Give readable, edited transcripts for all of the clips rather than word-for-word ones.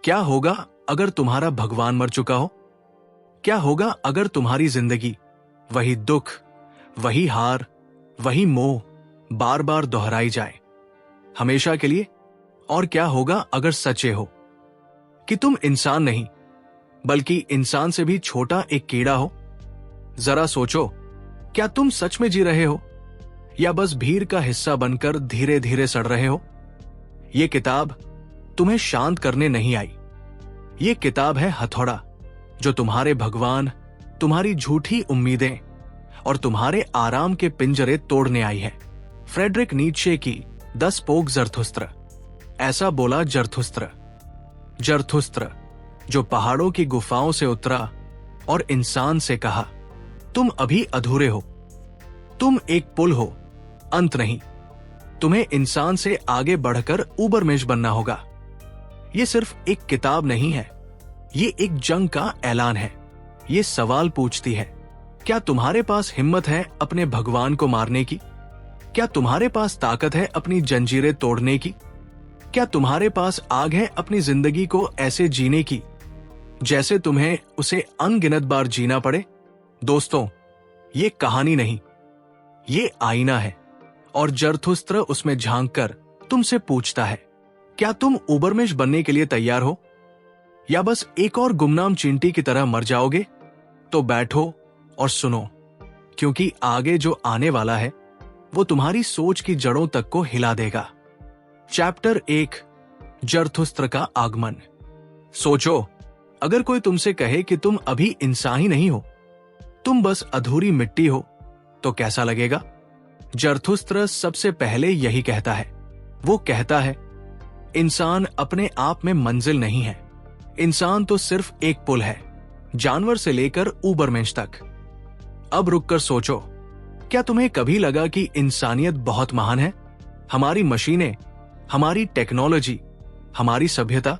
क्या होगा अगर तुम्हारा भगवान मर चुका हो? क्या होगा अगर तुम्हारी जिंदगी वही दुख, वही हार, वही मोह बार बार दोहराई जाए हमेशा के लिए? और क्या होगा अगर सचे हो कि तुम इंसान नहीं बल्कि इंसान से भी छोटा एक कीड़ा हो? जरा सोचो, क्या तुम सच में जी रहे हो या बस भीड़ का हिस्सा बनकर धीरे धीरे सड़ रहे हो? ये किताब तुम्हें शांत करने नहीं आई। ये किताब है हथौड़ा जो तुम्हारे भगवान, तुम्हारी झूठी उम्मीदें और तुम्हारे आराम के पिंजरे तोड़ने आई है। फ्रेडरिक नीत्शे की 10 पोक ज़रथुस्त्र। ऐसा बोला जरथुस्त्र। जरथुस्त्र जो पहाड़ों की गुफाओं से उतरा और इंसान से कहा, तुम अभी अधूरे हो, तुम एक पुल हो, अंत नहीं। तुम्हें इंसान से आगे बढ़कर ऊबरमेश बनना होगा। ये सिर्फ एक किताब नहीं है, ये एक जंग का ऐलान है। ये सवाल पूछती है, क्या तुम्हारे पास हिम्मत है अपने भगवान को मारने की? क्या तुम्हारे पास ताकत है अपनी जंजीरें तोड़ने की? क्या तुम्हारे पास आग है अपनी जिंदगी को ऐसे जीने की जैसे तुम्हें उसे अनगिनत बार जीना पड़े? दोस्तों, ये कहानी नहीं, ये आईना है और जरथुस्त्र उसमें झांककर तुमसे पूछता है, क्या तुम ऊबरमेश बनने के लिए तैयार हो या बस एक और गुमनाम चींटी की तरह मर जाओगे? तो बैठो और सुनो, क्योंकि आगे जो आने वाला है वो तुम्हारी सोच की जड़ों तक को हिला देगा। चैप्टर 1, जरथुस्त्र का आगमन। सोचो, अगर कोई तुमसे कहे कि तुम अभी इंसान ही नहीं हो, तुम बस अधूरी मिट्टी हो, तो कैसा लगेगा? जरथुस्त्र सबसे पहले यही कहता है। वो कहता है, इंसान अपने आप में मंजिल नहीं है। इंसान तो सिर्फ एक पुल है, जानवर से लेकर ऊबरमेश तक। अब रुककर सोचो, क्या तुम्हें कभी लगा कि इंसानियत बहुत महान है? हमारी मशीनें, हमारी टेक्नोलॉजी, हमारी सभ्यता।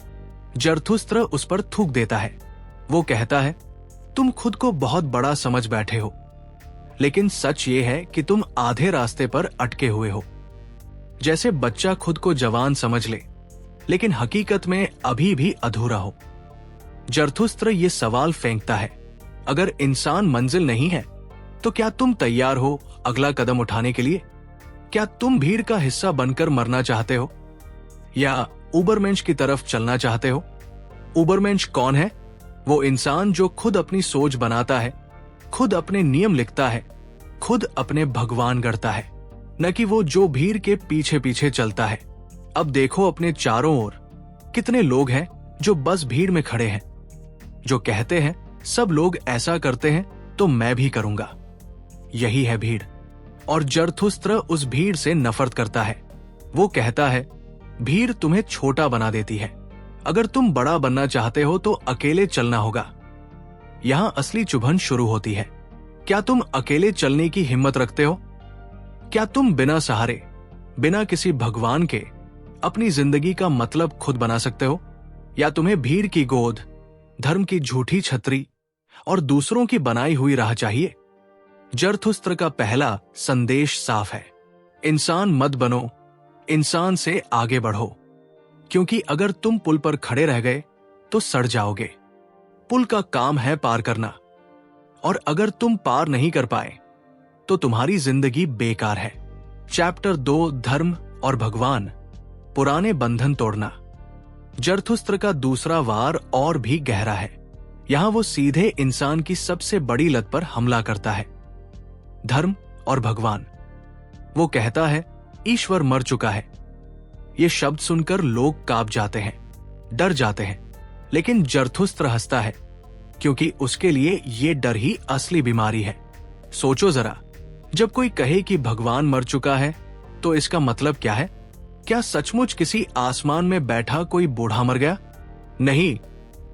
जरथुस्त्र उस पर थूक देता है। वो कहता है, तुम खुद को बहुत बड़ा समझ बैठे हो, लेकिन सच ये है कि तुम आधे रास्ते पर अटके हुए हो। जैसे बच्चा खुद को जवान समझ ले, लेकिन हकीकत में अभी भी अधूरा हो। जरथुस्त्र ये सवाल फेंकता है, अगर इंसान मंजिल नहीं है तो क्या तुम तैयार हो अगला कदम उठाने के लिए? क्या तुम भीड़ का हिस्सा बनकर मरना चाहते हो या ऊबरमेश की तरफ चलना चाहते हो? ऊबरमेश कौन है? वो इंसान जो खुद अपनी सोच बनाता है, खुद अपने नियम लिखता है, खुद अपने भगवान गढ़ता है, न कि वो जो भीड़ के पीछे पीछे चलता है। अब देखो अपने चारों ओर कितने लोग हैं जो बस भीड़ में खड़े हैं, जो कहते हैं सब लोग ऐसा करते हैं तो मैं भी करूंगा। यही है भीड़। और जरथुस्त्र उस भीड़ से नफरत करता है। वो कहता है, भीड़ तुम्हें छोटा बना देती है। अगर तुम बड़ा बनना चाहते हो तो अकेले चलना होगा। यहां असली चुभन शुरू होती है। क्या तुम अकेले चलने की हिम्मत रखते हो? क्या तुम बिना सहारे, बिना किसी भगवान के अपनी जिंदगी का मतलब खुद बना सकते हो? या तुम्हें भीड़ की गोद, धर्म की झूठी छतरी और दूसरों की बनाई हुई राह चाहिए? जरथुस्त्र का पहला संदेश साफ है, इंसान मत बनो, इंसान से आगे बढ़ो, क्योंकि अगर तुम पुल पर खड़े रह गए तो सड़ जाओगे। पुल का काम है पार करना, और अगर तुम पार नहीं कर पाए तो तुम्हारी जिंदगी बेकार है। चैप्टर 2, धर्म और भगवान, पुराने बंधन तोड़ना। जरथुस्त्र का दूसरा वार और भी गहरा है। यहां वो सीधे इंसान की सबसे बड़ी लत पर हमला करता है, धर्म और भगवान। वो कहता है, ईश्वर मर चुका है। ये शब्द सुनकर लोग कांप जाते हैं, डर जाते हैं, लेकिन जरथुस्त्र हंसता है, क्योंकि उसके लिए ये डर ही असली बीमारी है। सोचो जरा, जब कोई कहे कि भगवान मर चुका है तो इसका मतलब क्या है? क्या सचमुच किसी आसमान में बैठा कोई बूढ़ा मर गया? नहीं,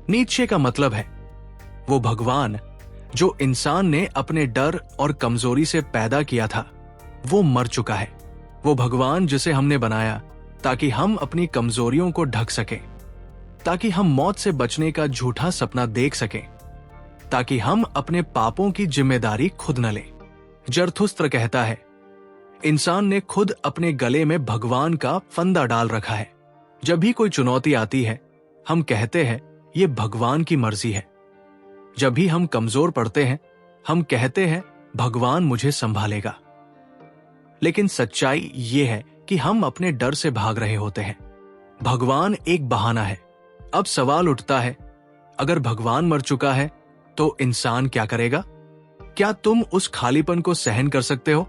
नीत्शे का मतलब है वो भगवान जो इंसान ने अपने डर और कमजोरी से पैदा किया था, वो मर चुका है। वो भगवान जिसे हमने बनाया ताकि हम अपनी कमजोरियों को ढक सकें, ताकि हम मौत से बचने का झूठा सपना देख सकें, ताकि हम अपने पापों की जिम्मेदारी खुद न लें। जरथुस्त्र कहता है, इंसान ने खुद अपने गले में भगवान का फंदा डाल रखा है। जब भी कोई चुनौती आती है, हम कहते हैं ये भगवान की मर्जी है। जब भी हम कमजोर पड़ते हैं हम कहते हैं भगवान मुझे संभालेगा। लेकिन सच्चाई ये है कि हम अपने डर से भाग रहे होते हैं। भगवान एक बहाना है। अब सवाल उठता है, अगर भगवान मर चुका है तो इंसान क्या करेगा? क्या तुम उस खालीपन को सहन कर सकते हो?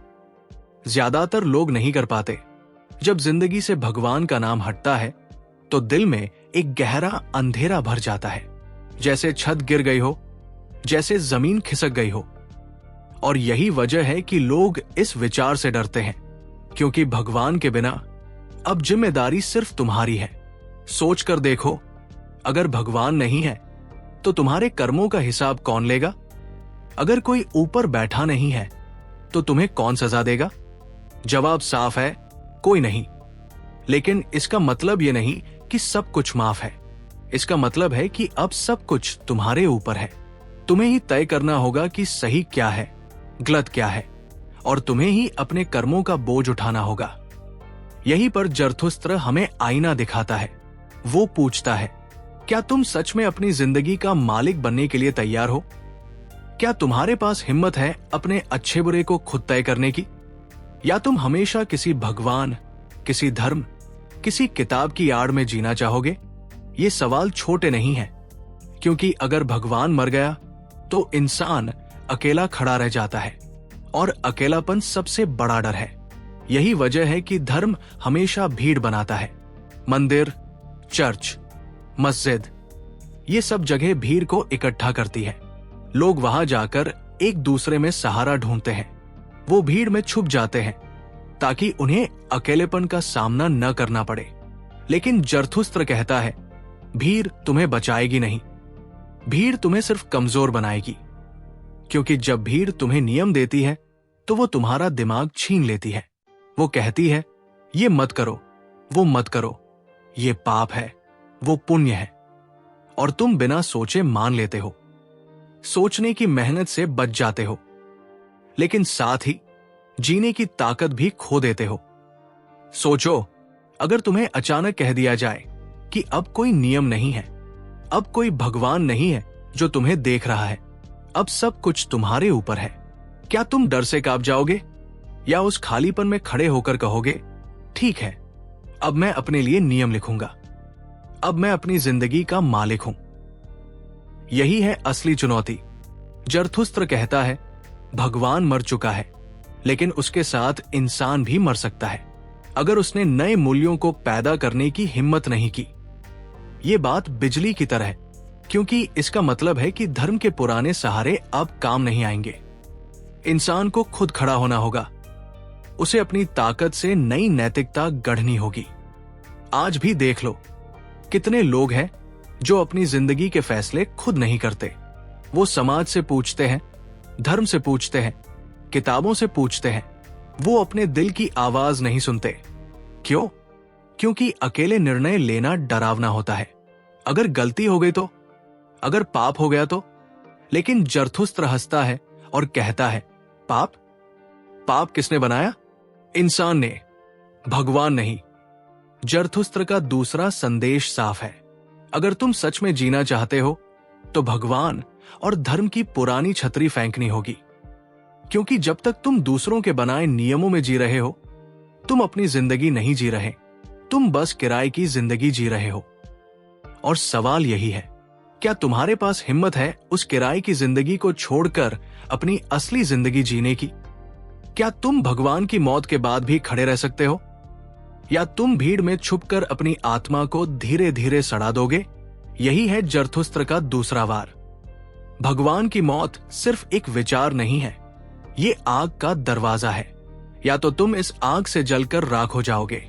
ज्यादातर लोग नहीं कर पाते। जब जिंदगी से भगवान का नाम हटता है तो दिल में एक गहरा अंधेरा भर जाता है, जैसे छत गिर गई हो, जैसे जमीन खिसक गई हो। और यही वजह है कि लोग इस विचार से डरते हैं, क्योंकि भगवान के बिना अब जिम्मेदारी सिर्फ तुम्हारी है। सोच कर देखो, अगर भगवान नहीं है तो तुम्हारे कर्मों का हिसाब कौन लेगा? अगर कोई ऊपर बैठा नहीं है तो तुम्हें कौन सजा देगा? जवाब साफ है, कोई नहीं। लेकिन इसका मतलब यह नहीं कि सब कुछ माफ है। इसका मतलब है कि अब सब कुछ तुम्हारे ऊपर है। तुम्हें ही तय करना होगा कि सही क्या है, गलत क्या है, और तुम्हें ही अपने कर्मों का बोझ उठाना होगा। यहीं पर जरथुस्त्र हमें आईना दिखाता है। वो पूछता है, क्या तुम सच में अपनी जिंदगी का मालिक बनने के लिए तैयार हो? क्या तुम्हारे पास हिम्मत है अपने अच्छे बुरे को खुद तय करने की? या तुम हमेशा किसी भगवान, किसी धर्म, किसी किताब की आड़ में जीना चाहोगे? ये सवाल छोटे नहीं हैं, क्योंकि अगर भगवान मर गया तो इंसान अकेला खड़ा रह जाता है, और अकेलापन सबसे बड़ा डर है। यही वजह है कि धर्म हमेशा भीड़ बनाता है। मंदिर, चर्च, मस्जिद, ये सब जगह भीड़ को इकट्ठा करती है। लोग वहां जाकर एक दूसरे में सहारा ढूंढते हैं। वो भीड़ में छुप जाते हैं ताकि उन्हें अकेलेपन का सामना न करना पड़े। लेकिन जरथुस्त्र कहता है, भीड़ तुम्हें बचाएगी नहीं, भीड़ तुम्हें सिर्फ कमजोर बनाएगी। क्योंकि जब भीड़ तुम्हें नियम देती है तो वो तुम्हारा दिमाग छीन लेती है। वो कहती है, ये मत करो, वो मत करो, ये पाप है, वो पुण्य है, और तुम बिना सोचे मान लेते हो। सोचने की मेहनत से बच जाते हो, लेकिन साथ ही जीने की ताकत भी खो देते हो। सोचो, अगर तुम्हें अचानक कह दिया जाए कि अब कोई नियम नहीं है, अब कोई भगवान नहीं है जो तुम्हें देख रहा है, अब सब कुछ तुम्हारे ऊपर है, क्या तुम डर से कांप जाओगे? या उस खालीपन में खड़े होकर कहोगे, ठीक है, अब मैं अपने लिए नियम लिखूंगा, अब मैं अपनी जिंदगी का मालिक हूं? यही है असली चुनौती। जरथुस्त्र कहता है, भगवान मर चुका है, लेकिन उसके साथ इंसान भी मर सकता है, अगर उसने नए मूल्यों को पैदा करने की हिम्मत नहीं की। ये बात बिजली की तरह है, क्योंकि इसका मतलब है कि धर्म के पुराने सहारे अब काम नहीं आएंगे। इंसान को खुद खड़ा होना होगा। उसे अपनी ताकत से नई नैतिकता गढ़नी होगी। आज भी देख लो, कितने लोग हैं जो अपनी जिंदगी के फैसले खुद नहीं करते। वो समाज से पूछते हैं, धर्म से पूछते हैं, किताबों से पूछते हैं। वो अपने दिल की आवाज नहीं सुनते। क्यों? क्योंकि अकेले निर्णय लेना डरावना होता है। अगर गलती हो गई तो, अगर पाप हो गया तो? लेकिन जरथुस्त्र हंसता है और कहता है, पाप? पाप किसने बनाया? इंसान ने, भगवान नहीं। जरथुस्त्र का दूसरा संदेश साफ है। अगर तुम सच में जीना चाहते हो तो भगवान और धर्म की पुरानी छतरी फेंकनी होगी। क्योंकि जब तक तुम दूसरों के बनाए नियमों में जी रहे हो, तुम अपनी जिंदगी नहीं जी रहे, तुम बस किराए की जिंदगी जी रहे हो। और सवाल यही है, क्या तुम्हारे पास हिम्मत है उस किराए की जिंदगी को छोड़कर अपनी असली जिंदगी जीने की? क्या तुम भगवान की मौत के बाद भी खड़े रह सकते हो? या तुम भीड़ में छुपकर अपनी आत्मा को धीरे धीरे सड़ा दोगे? यही है जरथुस्त्र का दूसरा वार। भगवान की मौत सिर्फ एक विचार नहीं है, ये आग का दरवाजा है। या तो तुम इस आग से जलकर राख हो जाओगे,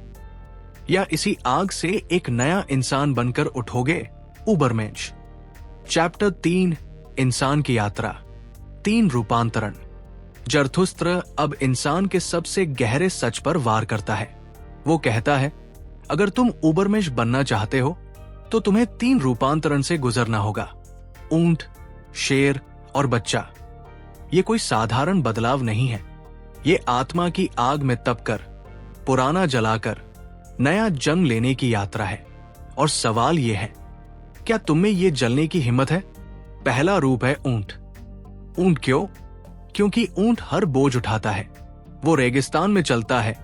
या इसी आग से एक नया इंसान बनकर उठोगे। उबरमेंश। चैप्टर 3, इंसान की यात्रा, 3 रूपांतरण। जरथुस्त्र अब इंसान के सबसे गहरे सच पर वार करता है। वो कहता है, अगर तुम उबरमेंश बनना चाहते हो तो तुम्हें 3 रूपांतरण से गुजरना होगा। ऊंट, शेर और बच्चा। ये कोई साधारण बदलाव नहीं है। ये आत्मा की आग में तपकर, पुराना जलाकर नया जन्म लेने की यात्रा है। और सवाल ये है, क्या तुम में ये जलने की हिम्मत है? पहला रूप है ऊंट। ऊंट क्यों? क्योंकि ऊंट हर बोझ उठाता है। वो रेगिस्तान में चलता है,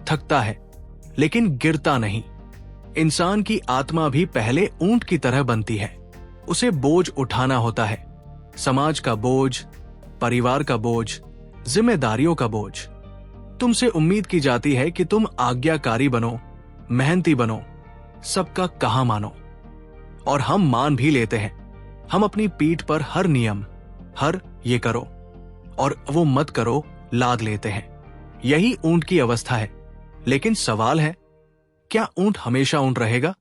थकता है, लेकिन गिरता नहीं। इंसान की आत्मा भी पहले ऊंट की तरह बनती है। उसे बोझ उठाना होता है, समाज का बोझ, परिवार का बोझ, जिम्मेदारियों का बोझ। तुमसे उम्मीद की जाती है कि तुम आज्ञाकारी बनो, मेहनती बनो, सबका कहा मानो। और हम मान भी लेते हैं। हम अपनी पीठ पर हर नियम, हर ये करो और वो मत करो लाद लेते हैं। यही ऊंट की अवस्था है। लेकिन सवाल है, क्या ऊंट हमेशा ऊंट रहेगा?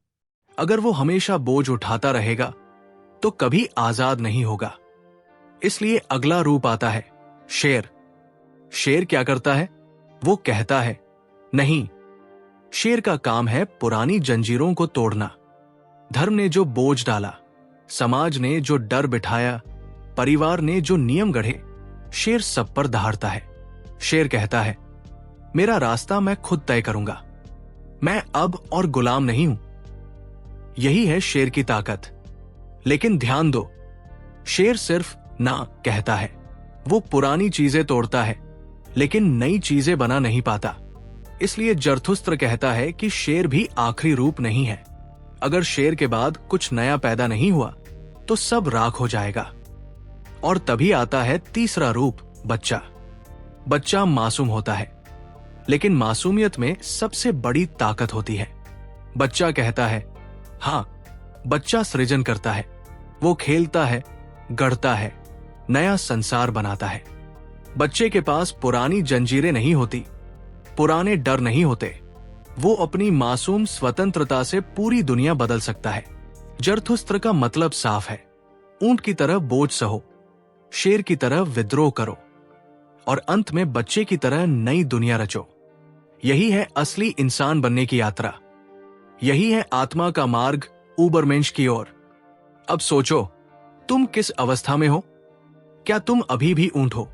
अगर वो हमेशा बोझ उठाता रहेगा तो कभी आजाद नहीं होगा। इसलिए अगला रूप आता है शेर। शेर क्या करता है? वो कहता है नहीं। शेर का काम है पुरानी जंजीरों को तोड़ना। धर्म ने जो बोझ डाला, समाज ने जो डर बिठाया, परिवार ने जो नियम गढ़े, शेर सब पर दहाड़ता है। शेर कहता है मेरा रास्ता मैं खुद तय करूंगा। मैं अब और गुलाम नहीं हूं। यही है शेर की ताकत। लेकिन ध्यान दो, शेर सिर्फ ना कहता है। वो पुरानी चीजें तोड़ता है, लेकिन नई चीजें बना नहीं पाता। इसलिए जरथुस्त्र कहता है कि शेर भी आखिरी रूप नहीं है। अगर शेर के बाद कुछ नया पैदा नहीं हुआ तो सब राख हो जाएगा। और तभी आता है तीसरा रूप, बच्चा। बच्चा मासूम होता है, लेकिन मासूमियत में सबसे बड़ी ताकत होती है। बच्चा कहता है हां। बच्चा सृजन करता है। वो खेलता है, गढ़ता है, नया संसार बनाता है। बच्चे के पास पुरानी जंजीरें नहीं होती, पुराने डर नहीं होते। वो अपनी मासूम स्वतंत्रता से पूरी दुनिया बदल सकता है। जरथुस्त्र का मतलब साफ है, ऊंट की तरह बोझ सहो, शेर की तरह विद्रोह करो और अंत में बच्चे की तरह नई दुनिया रचो। यही है असली इंसान बनने की यात्रा। यही है आत्मा का मार्ग ऊबरमेंश की ओर। अब सोचो, तुम किस अवस्था में हो? क्या तुम अभी भी ऊंट हो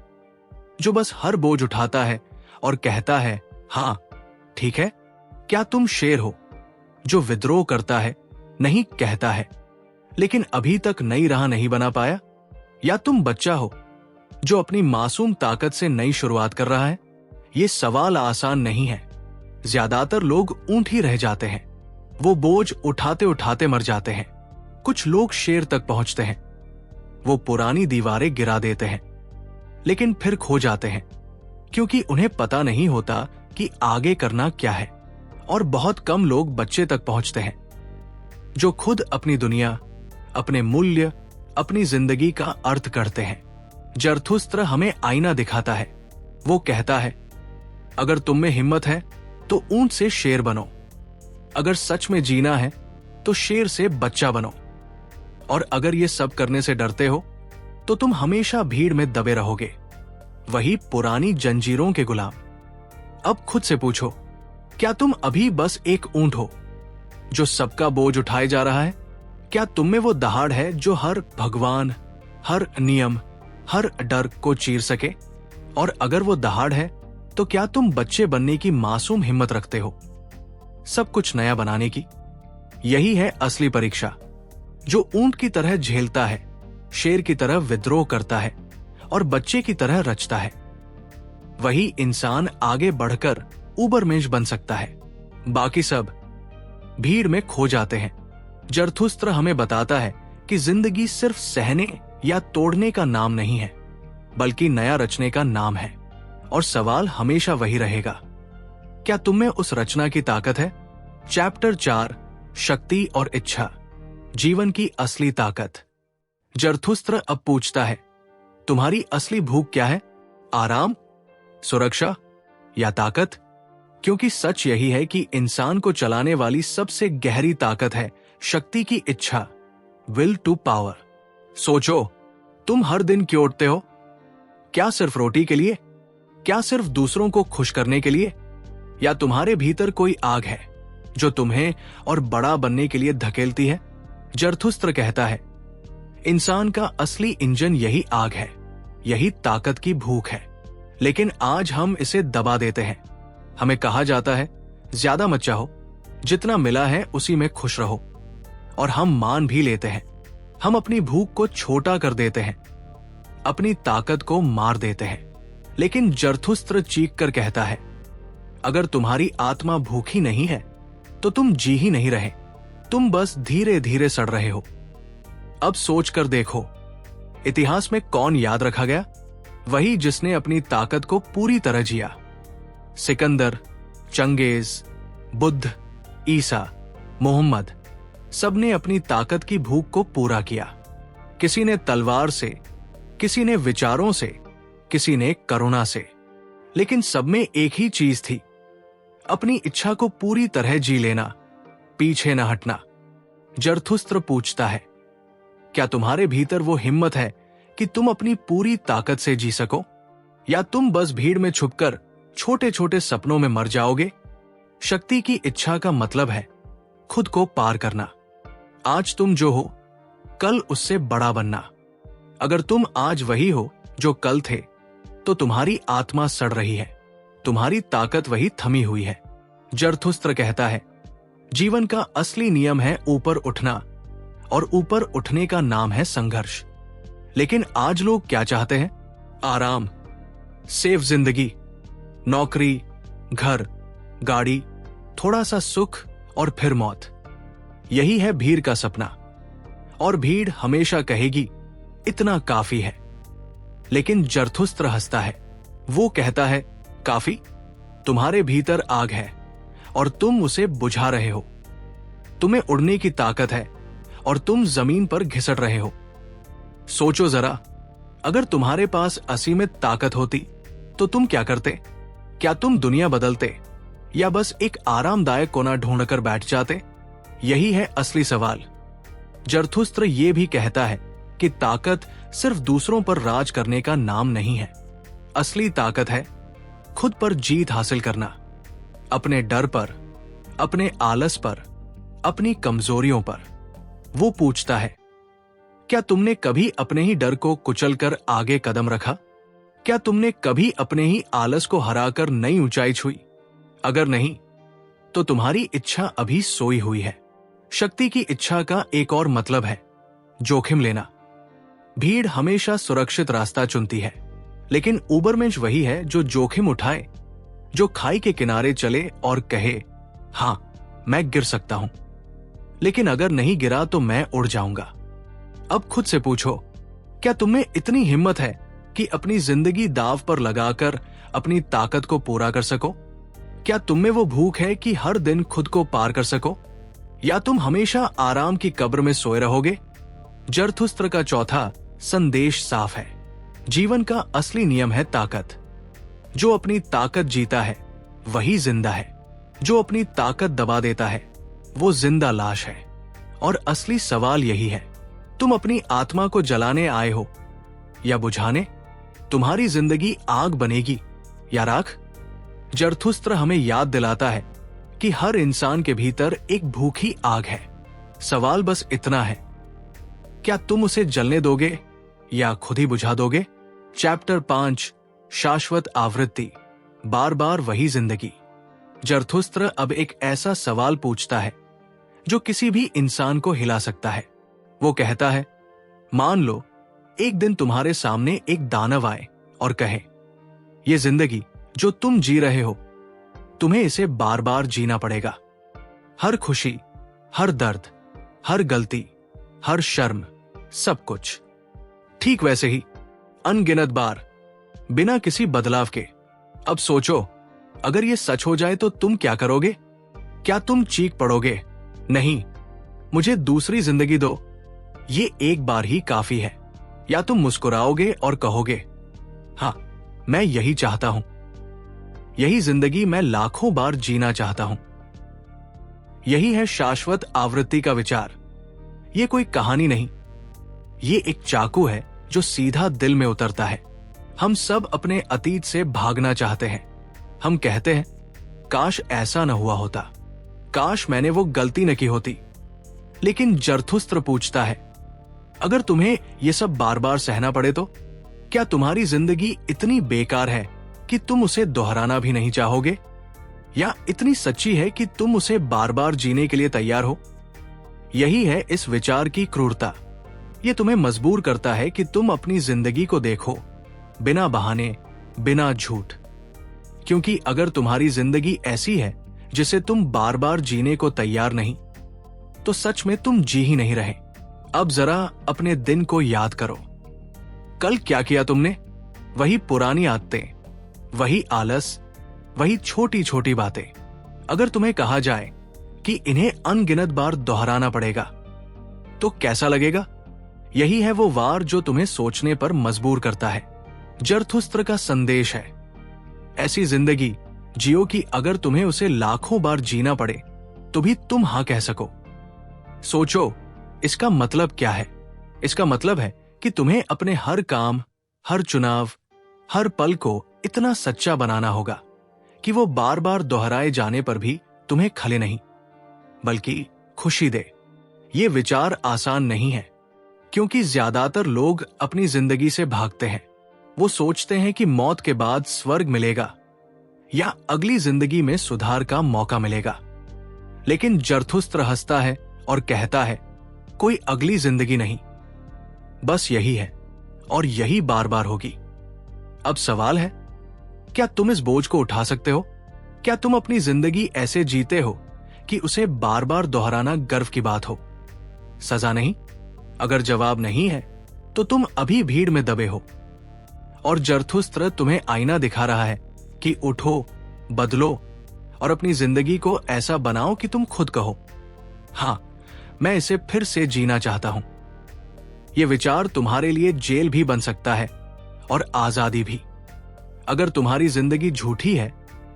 जो बस हर बोझ उठाता है और कहता है हां ठीक है? क्या तुम शेर हो जो विद्रोह करता है, नहीं कहता है, लेकिन अभी तक नई राह नहीं बना पाया? या तुम बच्चा हो जो अपनी मासूम ताकत से नई शुरुआत कर रहा है? ये सवाल आसान नहीं है। ज्यादातर लोग ऊंट ही रह जाते हैं। वो बोझ उठाते उठाते मर जाते हैं। कुछ लोग शेर तक पहुंचते हैं। वो पुरानी दीवारें गिरा देते हैं, लेकिन फिर खो जाते हैं, क्योंकि उन्हें पता नहीं होता कि आगे करना क्या है। और बहुत कम लोग बच्चे तक पहुंचते हैं, जो खुद अपनी दुनिया, अपने मूल्य, अपनी जिंदगी का अर्थ करते हैं। जरथुस्त्र हमें आईना दिखाता है। वो कहता है अगर तुम में हिम्मत है तो ऊंट से शेर बनो। अगर सच में जीना है तो शेर से बच्चा बनो। और अगर ये सब करने से डरते हो तो तुम हमेशा भीड़ में दबे रहोगे, वही पुरानी जंजीरों के गुलाम। अब खुद से पूछो, क्या तुम अभी बस एक ऊंट हो जो सबका बोझ उठाए जा रहा है? क्या तुम में वो दहाड़ है जो हर भगवान, हर नियम, हर डर को चीर सके? और अगर वो दहाड़ है तो क्या तुम बच्चे बनने की मासूम हिम्मत रखते हो, सब कुछ नया बनाने की? यही है असली परीक्षा। जो ऊंट की तरह झेलता है, शेर की तरह विद्रोह करता है और बच्चे की तरह रचता है, वही इंसान आगे बढ़कर ऊबरमेंश बन सकता है। बाकी सब भीड़ में खो जाते हैं। जरथुस्त्र हमें बताता है कि जिंदगी सिर्फ सहने या तोड़ने का नाम नहीं है, बल्कि नया रचने का नाम है। और सवाल हमेशा वही रहेगा, क्या तुम में उस रचना की ताकत है? चैप्टर 4, शक्ति और इच्छा, जीवन की असली ताकत। जरथुस्त्र अब पूछता है, तुम्हारी असली भूख क्या है? आराम, सुरक्षा या ताकत? क्योंकि सच यही है कि इंसान को चलाने वाली सबसे गहरी ताकत है शक्ति की इच्छा, विल टू पावर। सोचो, तुम हर दिन क्यों उठते हो? क्या सिर्फ रोटी के लिए? क्या सिर्फ दूसरों को खुश करने के लिए? या तुम्हारे भीतर कोई आग है जो तुम्हें और बड़ा बनने के लिए धकेलती है? जरथुस्त्र कहता है, इंसान का असली इंजन यही आग है, यही ताकत की भूख है। लेकिन आज हम इसे दबा देते हैं। हमें कहा जाता है, ज्यादा मत चाहो, जितना मिला है उसी में खुश रहो। और हम मान भी लेते हैं। हम अपनी भूख को छोटा कर देते हैं, अपनी ताकत को मार देते हैं। लेकिन जरथुस्त्र चीख कर कहता है, अगर तुम्हारी आत्मा भूखी नहीं है तो तुम जी ही नहीं रहे, तुम बस धीरे धीरे सड़ रहे हो। अब सोच कर देखो, इतिहास में कौन याद रखा गया? वही जिसने अपनी ताकत को पूरी तरह जिया। सिकंदर, चंगेज, बुद्ध, ईसा, मोहम्मद, सबने अपनी ताकत की भूख को पूरा किया। किसी ने तलवार से, किसी ने विचारों से, किसी ने करुणा से, लेकिन सब में एक ही चीज थी, अपनी इच्छा को पूरी तरह जी लेना, पीछे न हटना। जरथुस्त्र पूछता है, क्या तुम्हारे भीतर वो हिम्मत है कि तुम अपनी पूरी ताकत से जी सको, या तुम बस भीड़ में छुपकर छोटे छोटे सपनों में मर जाओगे? शक्ति की इच्छा का मतलब है खुद को पार करना। आज तुम जो हो, कल उससे बड़ा बनना। अगर तुम आज वही हो जो कल थे, तो तुम्हारी आत्मा सड़ रही है, तुम्हारी ताकत वही थमी हुई है। जरथुस्त्र कहता है, जीवन का असली नियम है ऊपर उठना, और ऊपर उठने का नाम है संघर्ष। लेकिन आज लोग क्या चाहते हैं? आराम, सेफ जिंदगी, नौकरी, घर, गाड़ी, थोड़ा सा सुख और फिर मौत। यही है भीड़ का सपना। और भीड़ हमेशा कहेगी, इतना काफी है। लेकिन जरथुस्त्र हंसता है। वो कहता है, काफी? तुम्हारे भीतर आग है और तुम उसे बुझा रहे हो। तुम्हें उड़ने की ताकत है और तुम जमीन पर घिसट रहे हो। सोचो जरा, अगर तुम्हारे पास असीमित ताकत होती तो तुम क्या करते? क्या तुम दुनिया बदलते, या बस एक आरामदायक कोना ढूंढकर बैठ जाते? यही है असली सवाल। जरथुस्त्र ये भी कहता है कि ताकत सिर्फ दूसरों पर राज करने का नाम नहीं है। असली ताकत है खुद पर जीत हासिल करना, अपने डर पर, अपने आलस पर, अपनी कमजोरियों पर। वो पूछता है, क्या तुमने कभी अपने ही डर को कुचलकर आगे कदम रखा? क्या तुमने कभी अपने ही आलस को हराकर नई ऊंचाई छुई? अगर नहीं, तो तुम्हारी इच्छा अभी सोई हुई है। शक्ति की इच्छा का एक और मतलब है जोखिम लेना। भीड़ हमेशा सुरक्षित रास्ता चुनती है, लेकिन उबरमेंश वही है जो जोखिम उठाए, जो खाई के किनारे चले और कहे, हां, मैं गिर सकता हूं, लेकिन अगर नहीं गिरा तो मैं उड़ जाऊंगा। अब खुद से पूछो, क्या तुमने इतनी हिम्मत है कि अपनी जिंदगी दांव पर लगाकर अपनी ताकत को पूरा कर सको? क्या तुम में वो भूख है कि हर दिन खुद को पार कर सको, या तुम हमेशा आराम की कब्र में सोए रहोगे? जरथुस्त्र का चौथा संदेश साफ है। जीवन का असली नियम है ताकत। जो अपनी ताकत जीता है वही जिंदा है। जो अपनी ताकत दबा देता है वो जिंदा लाश है। और असली सवाल यही है, तुम अपनी आत्मा को जलाने आए हो या बुझाने? तुम्हारी जिंदगी आग बनेगी या राख? जरथुस्त्र हमें याद दिलाता है कि हर इंसान के भीतर एक भूखी आग है। सवाल बस इतना है, क्या तुम उसे जलने दोगे या खुद ही बुझा दोगे? चैप्टर 5, शाश्वत आवृत्ति, बार बार वही जिंदगी। जरथुस्त्र अब एक ऐसा सवाल पूछता है जो किसी भी इंसान को हिला सकता है। वो कहता है, मान लो एक दिन तुम्हारे सामने एक दानव आए और कहे, ये जिंदगी जो तुम जी रहे हो, तुम्हें इसे बार बार जीना पड़ेगा। हर खुशी, हर दर्द, हर गलती, हर शर्म, सब कुछ। ठीक वैसे ही अनगिनत बार, बिना किसी बदलाव के। अब सोचो, अगर ये सच हो जाए तो तुम क्या करोगे? क्या तुम चीख पड़ोगे, नहीं, मुझे दूसरी जिंदगी दो, ये एक बार ही काफी है? या तुम मुस्कुराओगे और कहोगे, हाँ, मैं यही चाहता हूं, यही जिंदगी मैं लाखों बार जीना चाहता हूं। यही है शाश्वत आवृत्ति का विचार। ये कोई कहानी नहीं, ये एक चाकू है जो सीधा दिल में उतरता है। हम सब अपने अतीत से भागना चाहते हैं। हम कहते हैं, काश ऐसा न हुआ होता, काश मैंने वो गलती न की होती। लेकिन जरथुस्त्र पूछता है, अगर तुम्हें ये सब बार बार सहना पड़े तो? क्या तुम्हारी जिंदगी इतनी बेकार है कि तुम उसे दोहराना भी नहीं चाहोगे? या इतनी सच्ची है कि तुम उसे बार बार जीने के लिए तैयार हो? यही है इस विचार की क्रूरता। ये तुम्हें मजबूर करता है कि तुम अपनी जिंदगी को देखो बिना बहाने, बिना झूठ। क्योंकि अगर तुम्हारी जिंदगी ऐसी है जिसे तुम बार बार जीने को तैयार नहीं, तो सच में तुम जी ही नहीं रहे। अब जरा अपने दिन को याद करो। कल क्या किया तुमने? वही पुरानी आदतें, वही आलस, वही छोटी छोटी बातें। अगर तुम्हें कहा जाए कि इन्हें अनगिनत बार दोहराना पड़ेगा, तो कैसा लगेगा? यही है वो वार जो तुम्हें सोचने पर मजबूर करता है। जरथुस्त्र का संदेश है, ऐसी जिंदगी जियो कि अगर तुम्हें उसे लाखों बार जीना पड़े तो भी तुम हां कह सको। सोचो, इसका मतलब क्या है? इसका मतलब है कि तुम्हें अपने हर काम, हर चुनाव, हर पल को इतना सच्चा बनाना होगा कि वो बार बार दोहराए जाने पर भी तुम्हें खले नहीं, बल्कि खुशी दे। ये विचार आसान नहीं है, क्योंकि ज्यादातर लोग अपनी जिंदगी से भागते हैं। वो सोचते हैं कि मौत के बाद स्वर्ग मिलेगा या अगली जिंदगी में सुधार का मौका मिलेगा। लेकिन जरथुस्त्र हंसता है और कहता है, कोई अगली जिंदगी नहीं, बस यही है और यही बार बार होगी। अब सवाल है, क्या तुम इस बोझ को उठा सकते हो? क्या तुम अपनी जिंदगी ऐसे जीते हो कि उसे बार बार दोहराना गर्व की बात हो, सजा नहीं? अगर जवाब नहीं है तो तुम अभी भीड़ में दबे हो और जरथुस्त्र तुम्हें आईना दिखा रहा है कि उठो, बदलो और अपनी जिंदगी को ऐसा बनाओ कि तुम खुद कहो, हां, मैं इसे फिर से जीना चाहता हूं। यह विचार तुम्हारे लिए जेल भी बन सकता है और आजादी भी। अगर तुम्हारी जिंदगी झूठी है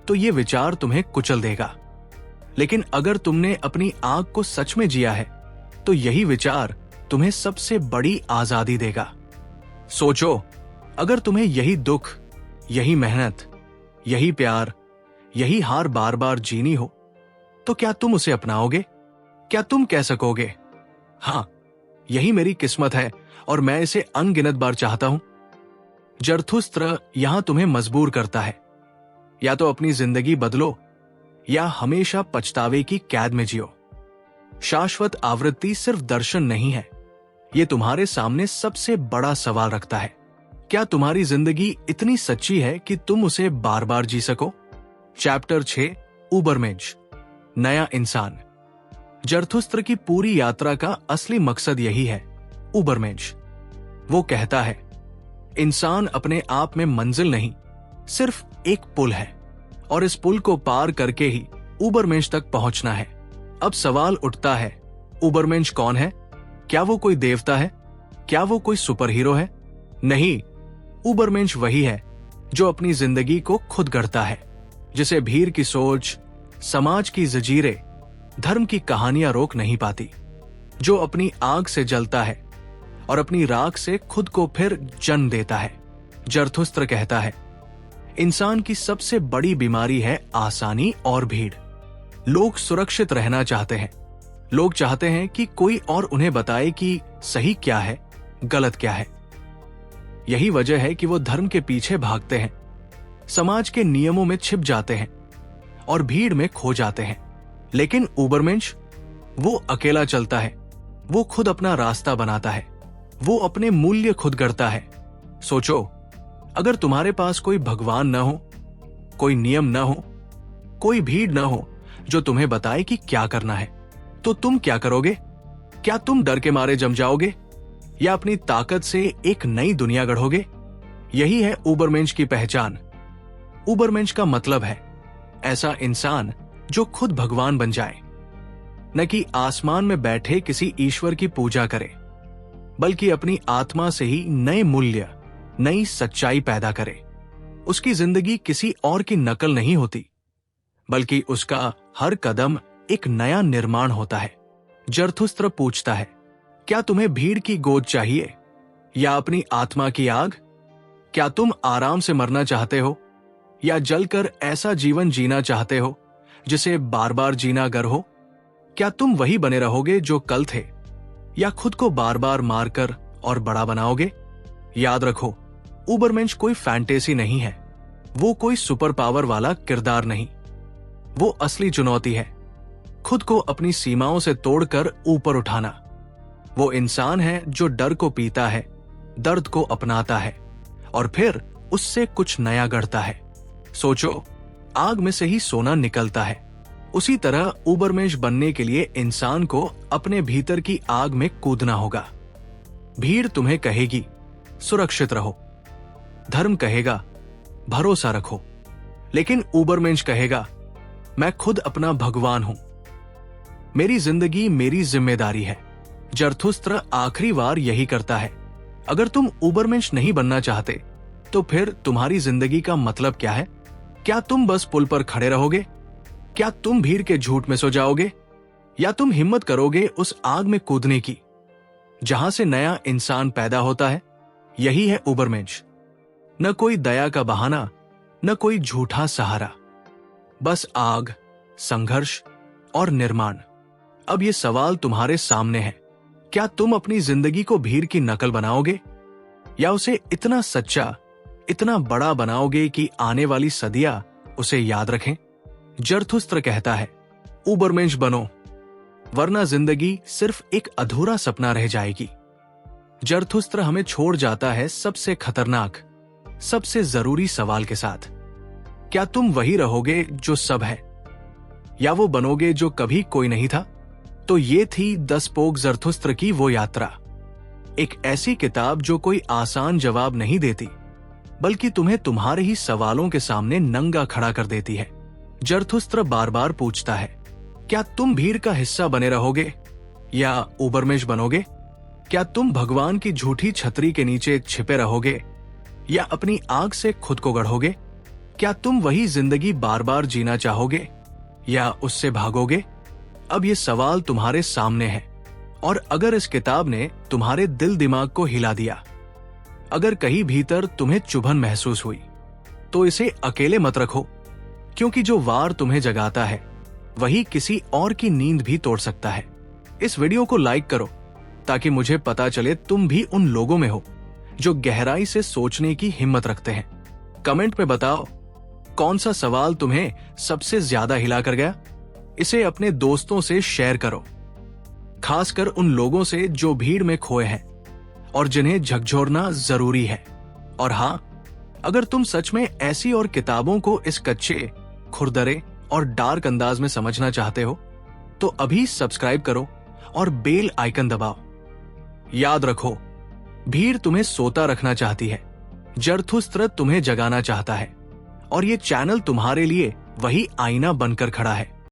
तो यह विचार तुम्हें कुचल देगा, लेकिन अगर तुमने अपनी आंख को सच में जिया है तो यही विचार तुम्हें सबसे बड़ी आजादी देगा। सोचो, अगर तुम्हें यही दुख, यही मेहनत, यही प्यार, यही हार बार बार जीनी हो, तो क्या तुम उसे अपनाओगे? क्या तुम कह सकोगे, हां, यही मेरी किस्मत है और मैं इसे अनगिनत बार चाहता हूं? जरथुस्त्र यहां तुम्हें मजबूर करता है, या तो अपनी जिंदगी बदलो या हमेशा पछतावे की कैद में जियो। शाश्वत आवृत्ति सिर्फ दर्शन नहीं है, यह तुम्हारे सामने सबसे बड़ा सवाल रखता है। क्या तुम्हारी जिंदगी इतनी सच्ची है कि तुम उसे बार बार जी सको? चैप्टर 6, उबरमेंश, नया इंसान। जरथुस्त्र की पूरी यात्रा का असली मकसद यही है, उबरमेंश। वो कहता है, इंसान अपने आप में मंजिल नहीं, सिर्फ एक पुल है और इस पुल को पार करके ही उबरमेंश तक पहुंचना है। अब सवाल उठता है, उबरमेंश कौन है? क्या वो कोई देवता है? क्या वो कोई सुपर हीरो है? नहीं, उबरमेंश वही है जो अपनी जिंदगी को खुद गढ़ता है, जिसे भीड़ की सोच, समाज की जंजीरें, धर्म की कहानियां रोक नहीं पाती, जो अपनी आग से जलता है और अपनी राख से खुद को फिर जन्म देता है। जरथुस्त्र कहता है, इंसान की सबसे बड़ी बीमारी है आसानी और भीड़। लोग सुरक्षित रहना चाहते हैं, लोग चाहते हैं कि कोई और उन्हें बताए कि सही क्या है, गलत क्या है। यही वजह है कि वो धर्म के पीछे भागते हैं, समाज के नियमों में छिप जाते हैं और भीड़ में खो जाते हैं। लेकिन उबरमेंश, वो अकेला चलता है, वो खुद अपना रास्ता बनाता है, वो अपने मूल्य खुद गढ़ता है। सोचो, अगर तुम्हारे पास कोई भगवान न हो, कोई नियम न हो, कोई भीड़ न हो जो तुम्हें बताए कि क्या करना है, तो तुम क्या करोगे? क्या तुम डर के मारे जम जाओगे या अपनी ताकत से एक नई दुनिया गढ़ोगे? यही है उबरमेंश की पहचान। उबरमेंश का मतलब है ऐसा इंसान जो खुद भगवान बन जाए, न कि आसमान में बैठे किसी ईश्वर की पूजा करे, बल्कि अपनी आत्मा से ही नए मूल्य, नई सच्चाई पैदा करे। उसकी जिंदगी किसी और की नकल नहीं होती, बल्कि उसका हर कदम एक नया निर्माण होता है। जरथुस्त्र पूछता है, क्या तुम्हें भीड़ की गोद चाहिए या अपनी आत्मा की आग? क्या तुम आराम से मरना चाहते हो या जलकर ऐसा जीवन जीना चाहते हो जिसे बार बार जीना गर हो? क्या तुम वही बने रहोगे जो कल थे या खुद को बार बार मारकर और बड़ा बनाओगे? याद रखो, उबरमेंश कोई फैंटेसी नहीं है, वो कोई सुपर पावर वाला किरदार नहीं, वो असली चुनौती है। खुद को अपनी सीमाओं से तोड़कर ऊपर उठाना। वो इंसान है जो डर को पीता है, दर्द को अपनाता है और फिर उससे कुछ नया गढ़ता है। सोचो, आग में से ही सोना निकलता है। उसी तरह उबरमेंश बनने के लिए इंसान को अपने भीतर की आग में कूदना होगा। भीड़ तुम्हें कहेगी सुरक्षित रहो, धर्म कहेगा भरोसा रखो, लेकिन उबरमेंश कहेगा मैं खुद अपना भगवान हूं, मेरी जिंदगी मेरी जिम्मेदारी है। जरथुस्त्र आखिरी बार यही करता है। अगर तुम उबरमेंश नहीं बनना चाहते तो फिर तुम्हारी जिंदगी का मतलब क्या है? क्या तुम बस पुल पर खड़े रहोगे? क्या तुम भीड़ के झूठ में सो जाओगे? या तुम हिम्मत करोगे उस आग में कूदने की जहां से नया इंसान पैदा होता है? यही है उबरमेंश। न कोई दया का बहाना, न कोई झूठा सहारा, बस आग, संघर्ष और निर्माण। अब ये सवाल तुम्हारे सामने है। क्या तुम अपनी जिंदगी को भीड़ की नकल बनाओगे या उसे इतना सच्चा, इतना बड़ा बनाओगे कि आने वाली सदियां उसे याद रखें? जरथुस्त्र कहता है उबरमेंश बनो, वरना जिंदगी सिर्फ एक अधूरा सपना रह जाएगी। जरथुस्त्र हमें छोड़ जाता है सबसे खतरनाक, सबसे जरूरी सवाल के साथ। क्या तुम वही रहोगे जो सब है, या वो बनोगे जो कभी कोई नहीं था? तो ये थी 10 पोक जरथुस्त्र की वो यात्रा। एक ऐसी किताब जो कोई आसान जवाब नहीं देती, बल्कि तुम्हें तुम्हारे ही सवालों के सामने नंगा खड़ा कर देती है। जरथुस्त्र बार बार पूछता है, क्या तुम भीड़ का हिस्सा बने रहोगे या उबरमेंश बनोगे? क्या तुम भगवान की झूठी छतरी के नीचे छिपे रहोगे या अपनी आग से खुद को गढ़ोगे? क्या तुम वही जिंदगी बार बार जीना चाहोगे या उससे भागोगे? अब ये सवाल तुम्हारे सामने है, और अगर इस किताब ने तुम्हारे दिल दिमाग को हिला दिया, अगर कहीं भीतर तुम्हें चुभन महसूस हुई, तो इसे अकेले मत रखो, क्योंकि जो वार तुम्हें जगाता है वही किसी और की नींद भी तोड़ सकता है। इस वीडियो को लाइक करो ताकि मुझे पता चले तुम भी उन लोगों में हो जो गहराई से सोचने की हिम्मत रखते हैं। कमेंट में बताओ कौन सा सवाल तुम्हें सबसे ज्यादा हिला कर गया। इसे अपने दोस्तों से शेयर करो, खासकर उन लोगों से जो भीड़ में खोए हैं और जिन्हें झकझोरना जरूरी है। और हाँ, अगर तुम सच में ऐसी और किताबों को इस कच्चे, खुरदरे और डार्क अंदाज में समझना चाहते हो तो अभी सब्सक्राइब करो और बेल आइकन दबाओ। याद रखो, भीड़ तुम्हें सोता रखना चाहती है, जरथुस्त्र तुम्हें जगाना चाहता है, और ये चैनल तुम्हारे लिए वही आईना बनकर खड़ा है।